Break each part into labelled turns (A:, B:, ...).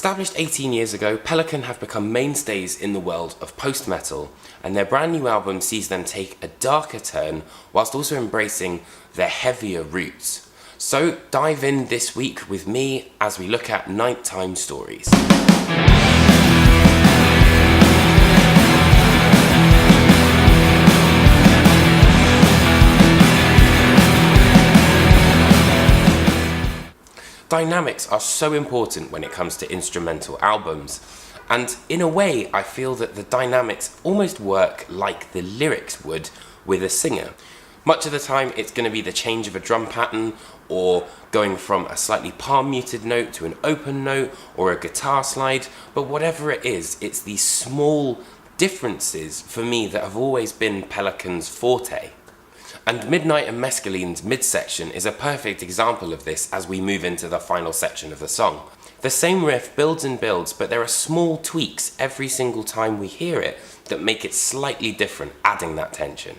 A: Established 18 years ago, Pelican have become mainstays in the world of post-metal, and their brand new album sees them take a darker turn whilst also embracing their heavier roots. So dive in this week with me as we look at Nighttime Stories. Dynamics are so important when it comes to instrumental albums, and in a way I feel that the dynamics almost work like the lyrics would with a singer. Much of the time it's going to be the change of a drum pattern, or going from a slightly palm muted note to an open note, or a guitar slide, but whatever it is, it's these small differences for me that have always been Pelican's forte. And Midnight and Mescaline's midsection is a perfect example of this as we move into the final section of the song. The same riff builds and builds, but there are small tweaks every single time we hear it that make it slightly different, adding that tension.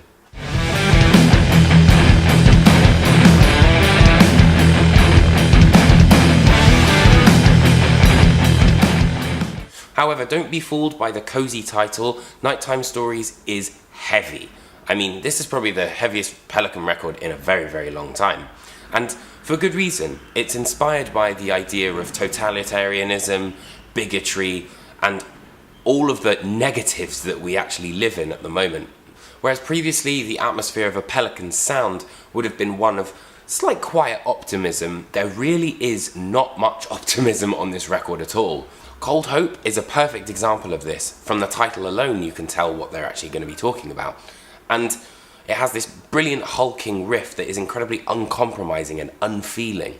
A: However, don't be fooled by the cozy title. Nighttime Stories is heavy. I mean, this is probably the heaviest Pelican record in a very, very long time. And for good reason. It's inspired by the idea of totalitarianism, bigotry, and all of the negatives that we actually live in at the moment. Whereas previously, the atmosphere of a Pelican sound would have been one of slight quiet optimism. There really is not much optimism on this record at all. Cold Hope is a perfect example of this. From the title alone, you can tell what they're actually going to be talking about. And it has this brilliant hulking riff that is incredibly uncompromising and unfeeling.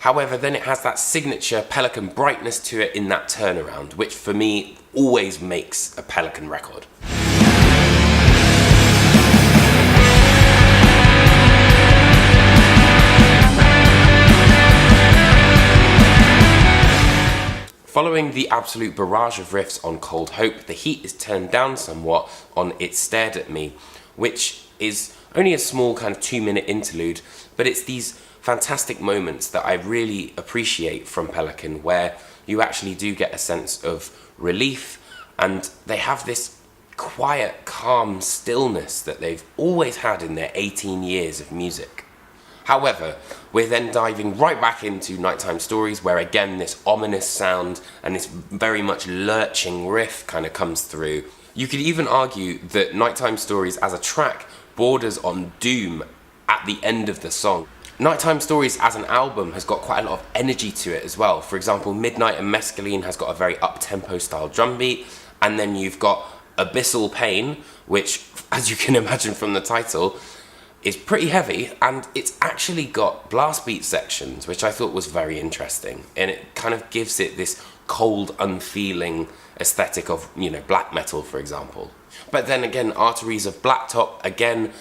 A: However, then it has that signature Pelican brightness to it in that turnaround, which for me always makes a Pelican record. Following the absolute barrage of riffs on Cold Hope, the heat is turned down somewhat on It Stared at Me, which is only a small kind of 2-minute interlude, but it's these fantastic moments that I really appreciate from Pelican, where you actually do get a sense of relief, and they have this quiet, calm stillness that they've always had in their 18 years of music. However, we're then diving right back into Nighttime Stories, where again this ominous sound and this very much lurching riff kind of comes through. You could even argue that Nighttime Stories as a track borders on doom at the end of the song. Nighttime Stories as an album has got quite a lot of energy to it as well. For example, Midnight and Mescaline has got a very up-tempo style drum beat, and then you've got Abyssal Pain, which, as you can imagine from the title, is pretty heavy, and it's actually got blast beat sections, which I thought was very interesting, and it kind of gives it this cold, unfeeling aesthetic of, black metal, for example. But then again, Arteries of Blacktop, again,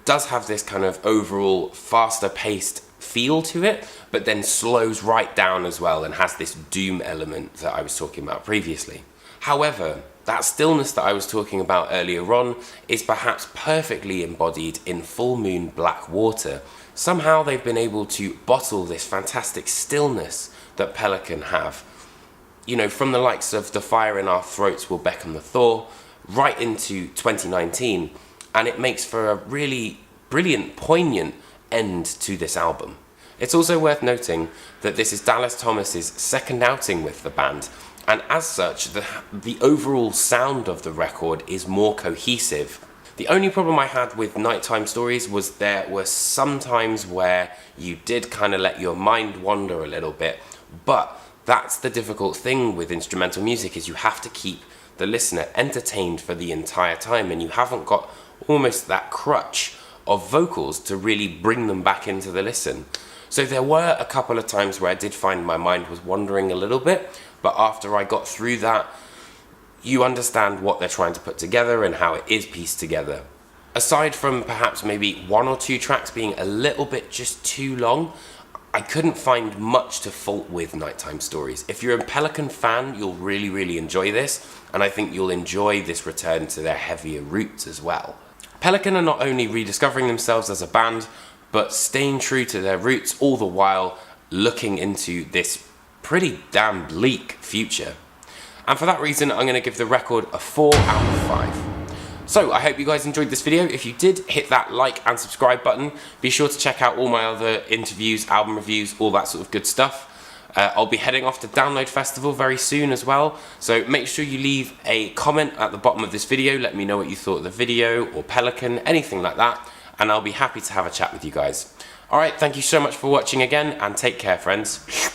A: does have this kind of overall faster paced feel to it, but then slows right down as well and has this doom element that I was talking about previously. However, that stillness that I was talking about earlier on is perhaps perfectly embodied in Full Moon Black Water. Somehow they've been able to bottle this fantastic stillness that Pelican have. From the likes of The Fire in Our Throats Will Beckon the Thaw, right into 2019, and it makes for a really brilliant, poignant end to this album. It's also worth noting that this is Dallas Thomas's second outing with the band, and as such, the overall sound of the record is more cohesive. The only problem I had with Nighttime Stories was there were some times where you did kind of let your mind wander a little bit, but that's the difficult thing with instrumental music, is you have to keep the listener entertained for the entire time, and you haven't got almost that crutch of vocals to really bring them back into the listen. So there were a couple of times where I did find my mind was wandering a little bit, but after I got through that, you understand what they're trying to put together and how it is pieced together. Aside from perhaps maybe 1 or 2 tracks being a little bit just too long, I couldn't find much to fault with Nighttime Stories. If you're a Pelican fan, you'll really enjoy this, and I think you'll enjoy this return to their heavier roots as well. Pelican are not only rediscovering themselves as a band, but staying true to their roots all the while looking into this pretty damn bleak future. And for that reason, I'm going to give the record a 4 out of 5. So I hope you guys enjoyed this video. If you did, hit that like and subscribe button. Be sure to check out all my other interviews, album reviews, all that sort of good stuff. I'll be heading off to Download Festival very soon as well, so make sure you leave a comment at the bottom of this video. Let me know what you thought of the video or Pelican, anything like that, and I'll be happy to have a chat with you guys. Alright, thank you so much for watching again, and take care, friends.